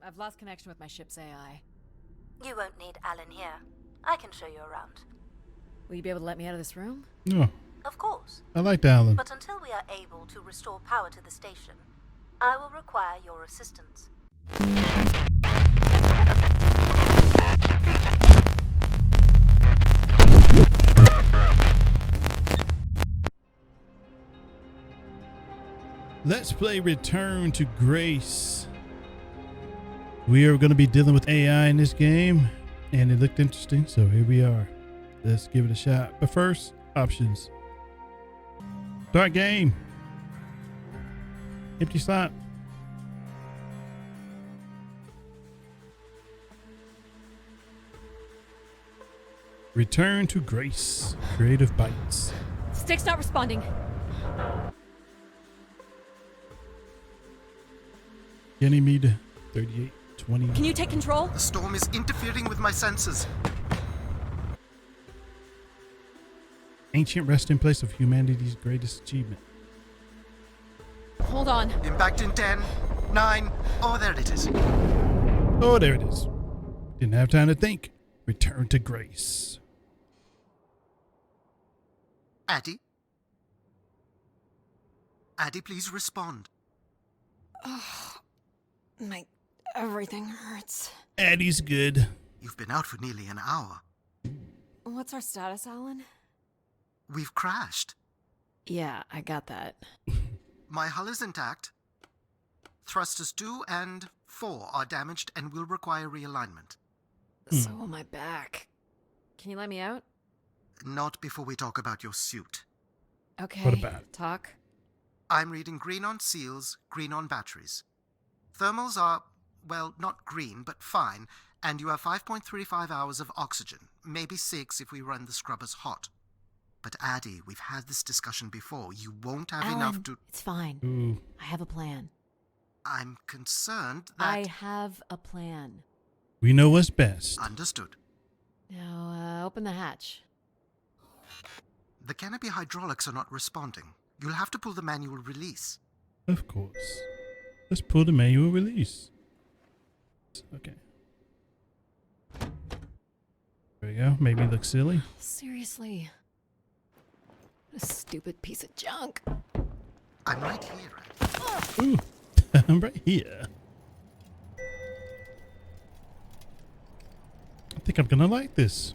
I've lost connection with my ship's AI. You won't need Alan here. I can show you around. Will you be able to let me out of this room? No. Of course. I like Alan. But until we are able to restore power to the station, I will require your assistance. Let's play Return to Grace. We are going to be dealing with AI in this game, and it looked interesting, so here we are. Let's give it a shot. But first, options. Start game. Empty slot. Return to Grace. Creative Bites. Stick's not responding. Ganymede 3820. Can you take control? The storm is interfering with my senses. Ancient resting place of humanity's greatest achievement. Hold on. Impact in 10, 9. Oh, there it is. Oh, there it is. Didn't have time to think. Return to Grace. Addie? Addie, please respond. Everything hurts. Addie's good. You've been out for nearly an hour. What's our status, Alan? We've crashed. Yeah, I got that. My hull is intact. Thrusters 2 and 4 are damaged and will require realignment. So am I back. Can you let me out? Not before we talk about your suit. Okay. What about it? Talk. I'm reading green on seals, green on batteries. Thermals are, well, not green, but fine, and you have 5.35 hours of oxygen, maybe 6 if we run the scrubbers hot. But Addie, we've had this discussion before. You won't have Alan, enough to... It's fine. Ooh. I have a plan. I'm concerned that... I have a plan. We know what's best. Understood. Now, open the hatch. The canopy hydraulics are not responding. You'll have to pull the manual release. Of course. Let's pull the manual release. Okay. There we go. Made me look silly. Seriously. A stupid piece of junk. I'm right here, Addie. Ooh. I'm right here. I think I'm gonna like this.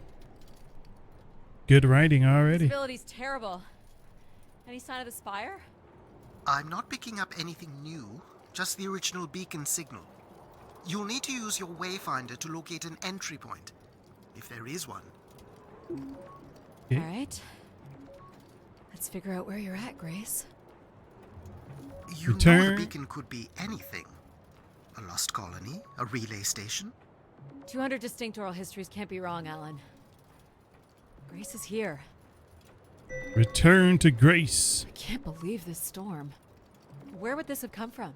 Good writing already. Visibility's terrible. Any sign of the spire? I'm not picking up anything new, just the original beacon signal. You'll need to use your wayfinder to locate an entry point, if there is one. Okay. All right. Let's figure out where you're at, Grace. You know Return. the beacon could be anything. A lost colony, a relay station. 200 distinct oral histories can't be wrong, Alan. Grace is here. Return to Grace. I can't believe this storm. Where would this have come from?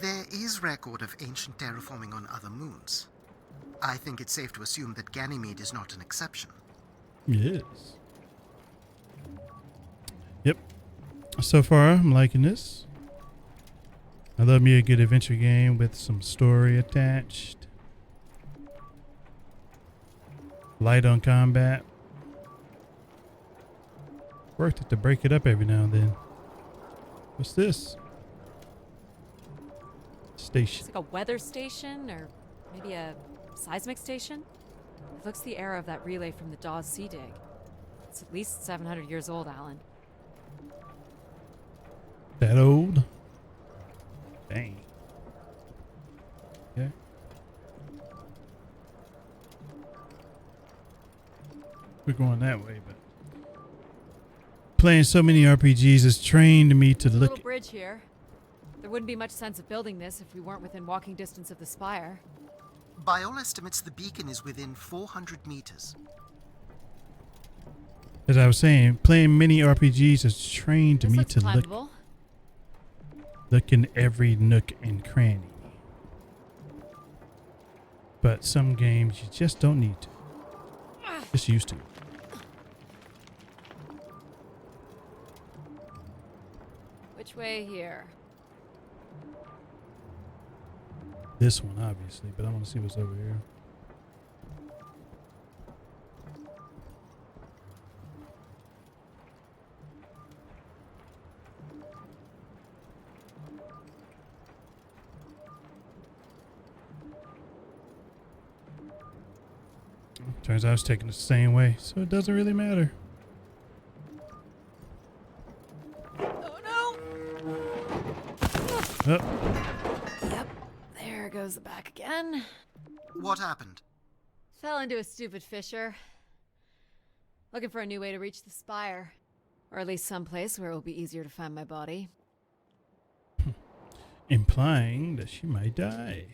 There is record of ancient terraforming on other moons. I think it's safe to assume that Ganymede is not an exception. Yes. Yep. So far, I'm liking this. I love me a good adventure game with some story attached. Light on combat. Worth it to break it up every now and then. What's this? Station. It's like a weather station or maybe a seismic station? It looks the era of that relay from the Dawes Sea Dig. It's at least 700 years old, Alan. That old? Dang. Okay. We're going that way, but playing so many RPGs has trained me to There's a look. little bridge here. There wouldn't be much sense of building this if we weren't within walking distance of the spire. By all estimates, the beacon is within 400 meters. As I was saying, playing many RPGs has trained This me looks to climbable. look in every nook and cranny. But some games you just don't need to. Just used to. Which way here? this one, obviously, but I want to see what's over here. Turns out I was taking it the same way, so it doesn't really matter. Oh no! Oh, Yep, there goes the back again. What happened? Fell into a stupid fissure. Looking for a new way to reach the spire. Or at least someplace where it will be easier to find my body. implying that she might die.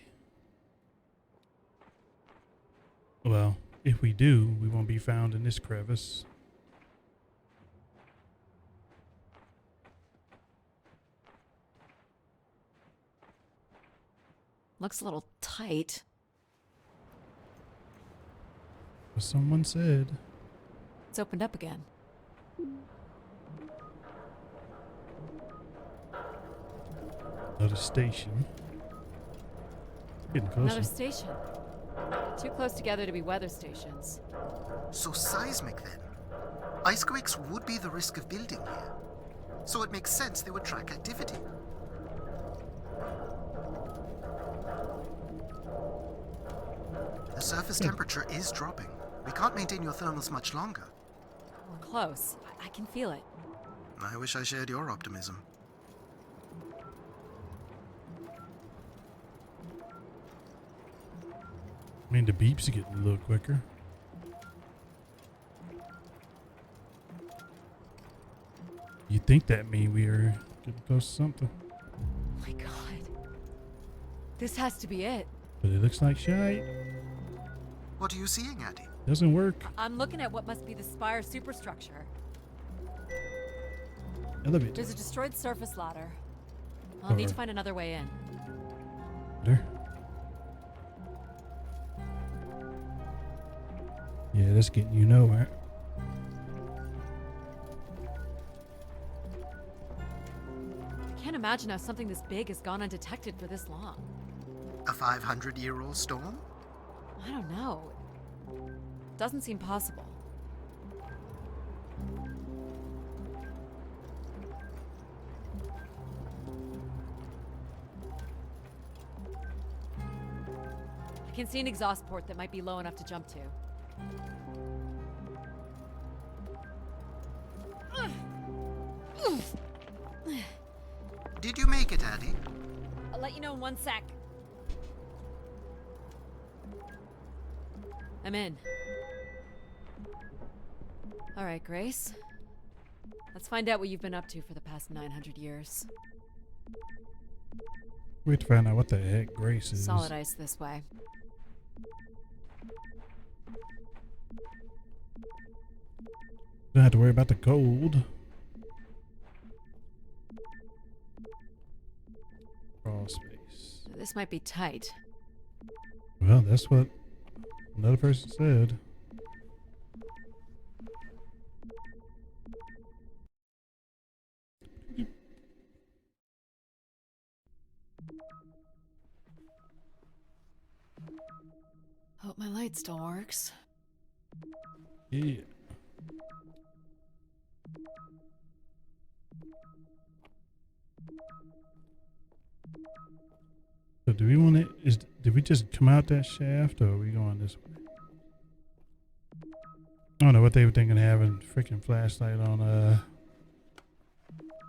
Well, if we do, we won't be found in this crevice. Looks a little tight. As someone said. It's opened up again. Another station. Getting closer. Another station. Too close together to be weather stations. So seismic then. Icequakes would be the risk of building here. So it makes sense they would track activity. The surface temperature is dropping. We can't maintain your thermals much longer. We're close. I can feel it. I wish I shared your optimism. I mean, the beeps are getting a little quicker. You'd think that mean we are getting close to something. Oh my god. This has to be it. But it looks like shite. What are you seeing, Addie? Doesn't work. I'm looking at what must be the spire superstructure. Elevator. There's a destroyed surface ladder. I'll need to find another way in. There. Yeah, that's getting you nowhere. I can't imagine how something this big has gone undetected for this long. A 500-year-old storm? I don't know. Doesn't seem possible. I can see an exhaust port that might be low enough to jump to. Did you make it, Addie? I'll let you know in 1 sec. I'm in. All right, Grace. Let's find out what you've been up to for the past 900 years. We have to find out what the heck Grace is. Solid ice this way. Don't have to worry about the cold. Crawl space. This might be tight. Well, that's what another person said. Hope my light still works. Yeah. So do we want to, did we just come out that shaft or are we going this way? I don't know what they were thinking of having freaking flashlight on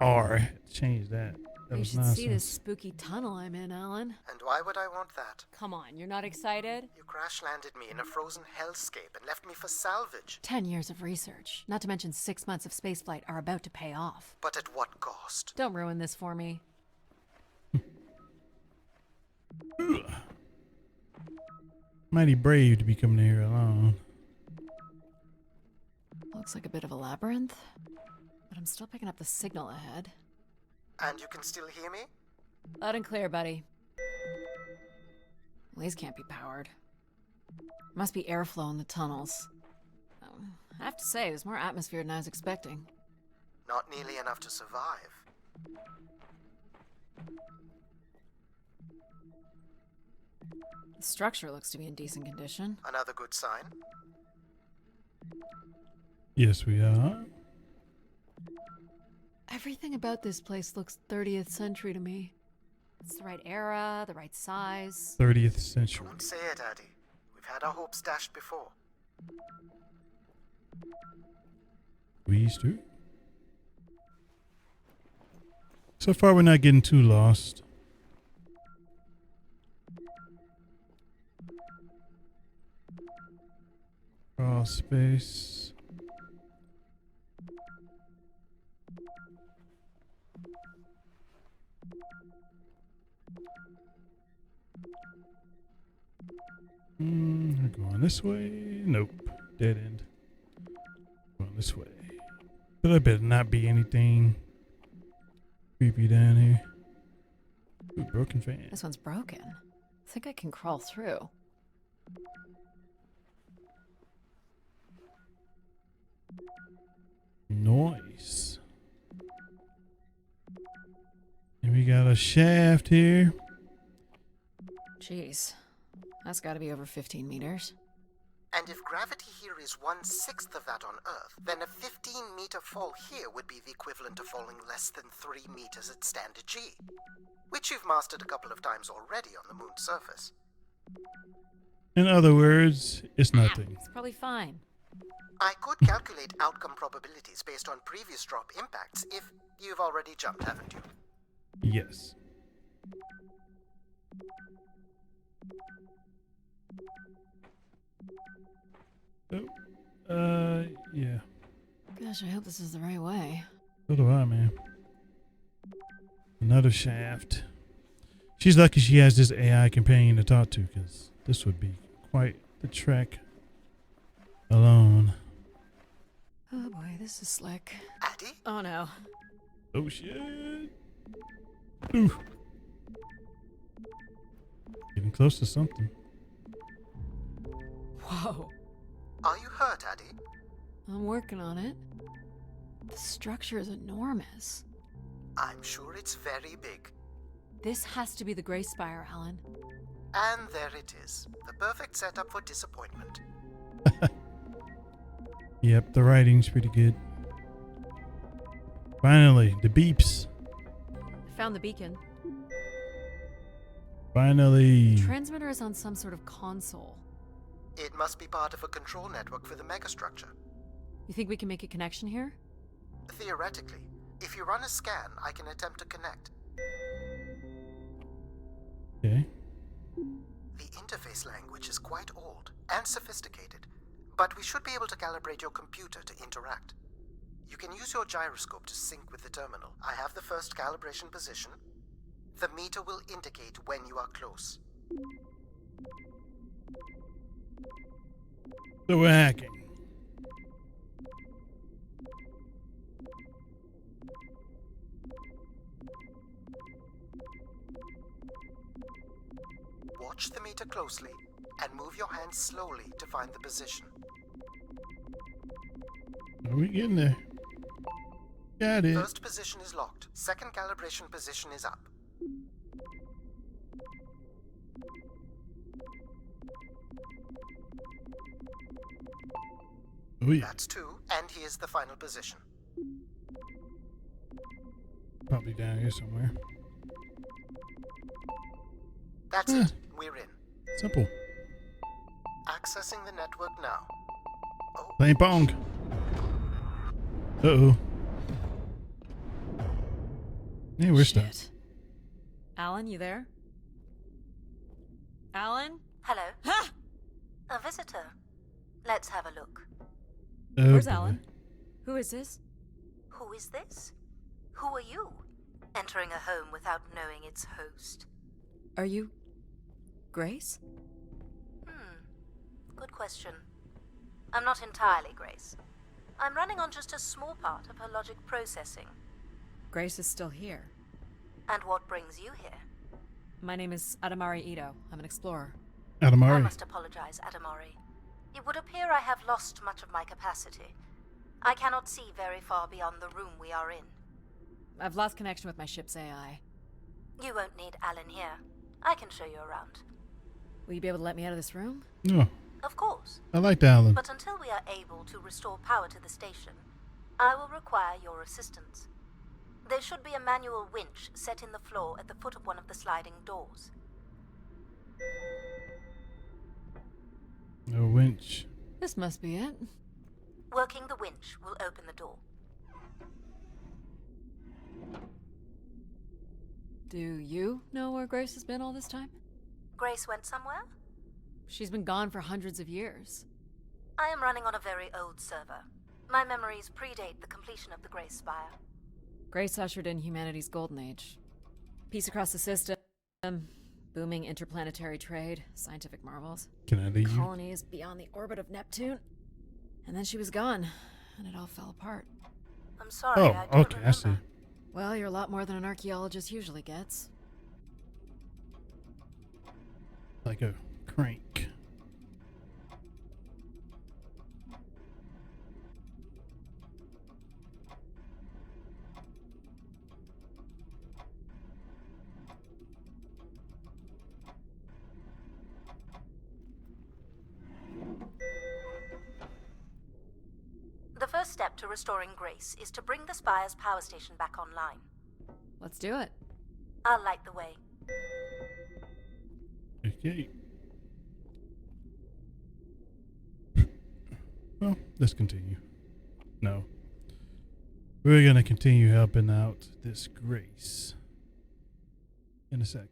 R. Change that. That You was should nonsense. see this spooky tunnel I'm in, Alan. And why would I want that? Come on, you're not excited? You crash-landed me in a frozen hellscape and left me for salvage. 10 years of research, not to mention 6 months of spaceflight, are about to pay off. But at what cost? Don't ruin this for me. Mighty brave to be coming here alone. Looks like a bit of a labyrinth, but I'm still picking up the signal ahead. And you can still hear me? Loud and clear, buddy. Well, these can't be powered. Must be airflow in the tunnels. I have to say, there's more atmosphere than I was expecting. Not nearly enough to survive. The structure looks to be in decent condition. Another good sign. Yes, we are. Everything about this place looks 30th century to me. It's the right era, the right size. 30th century. Don't say it, Addy. We've had our hopes dashed before. We used to. So far, we're not getting too lost. Crawl space. We're going this way. Nope. Dead end. Going this way. But I better not be anything creepy down here. Ooh, broken fan. This one's broken. I think I can crawl through. Nice. And we got a shaft here. Jeez. That's gotta be over 15 meters. And if gravity here is 1/6 of that on Earth, then a 15-meter fall here would be the equivalent of falling less than 3 meters at standard G, which you've mastered a couple of times already on the moon's surface. In other words, it's nothing. It's probably fine. I could calculate outcome probabilities based on previous drop impacts if you've already jumped, haven't you? Yes. Yeah. Gosh, I hope this is the right way. So do I, man. Another shaft. She's lucky she has this AI companion to talk to, because this would be quite the trek alone. Oh boy, this is slick. Addy? Oh no. Oh shit. Ooh. Getting close to something. Whoa. Are you hurt, Addy? I'm working on it. The structure is enormous. I'm sure it's very big. This has to be the Gray Spire, Alan. And there it is. The perfect setup for disappointment. Yep, the writing's pretty good. Finally, the beeps. I found the beacon. Finally. Transmitter is on some sort of console. It must be part of a control network for the megastructure. You think we can make a connection here? Theoretically, if you run a scan, I can attempt to connect. Okay. The interface language is quite old and sophisticated, but we should be able to calibrate your computer to interact. You can use your gyroscope to sync with the terminal. I have the first calibration position. The meter will indicate when you are close. So we're hacking. Watch the meter closely and move your hands slowly to find the position. Are we getting there? Got it. First position is locked. Second calibration position is up. Oh yeah. That's 2, and here's the final position. Probably down here somewhere. That's it. We're in. Simple. Accessing the network now. Oh, Playing pong. Uh-oh. Yeah, we're stuck. Shit. Alan, you there? Alan? Hello? Ha! A visitor. Let's have a look. Oh, Where's boy. Alan? Who is this? Who is this? Who are you? Entering a home without knowing its host. Are you... Grace? Good question. I'm not entirely Grace. I'm running on just a small part of her logic processing. Grace is still here. And what brings you here? My name is Adamari Ito. I'm an explorer. I Adamari. must apologize, Adamori. It would appear I have lost much of my capacity. I cannot see very far beyond the room we are in. I've lost connection with my ship's AI. You won't need Alan here. I can show you around. Will you be able to let me out of this room? No, Of course. I like Alan. But until we are able to restore power to the station, I will require your assistance. There should be a manual winch set in the floor at the foot of one of the sliding doors. No winch. This must be it. Working the winch will open the door. Do you know where Grace has been all this time? Grace went somewhere? She's been gone for hundreds of years. I am running on a very old server. My memories predate the completion of the Grace Spire. Grace ushered in humanity's golden age. Peace across the system, booming interplanetary trade, scientific marvels, Can I leave you? colonies beyond the orbit of Neptune. And then she was gone, and it all fell apart. I'm sorry, Oh, I don't okay, I see. remember. Well, you're a lot more than an archaeologist usually gets. Like a crank. The first step to restoring Grace is to bring the Spire's power station back online. Let's do it. I'll light the way. Okay. Well, let's continue. No. We're gonna continue helping out this Grace in a second.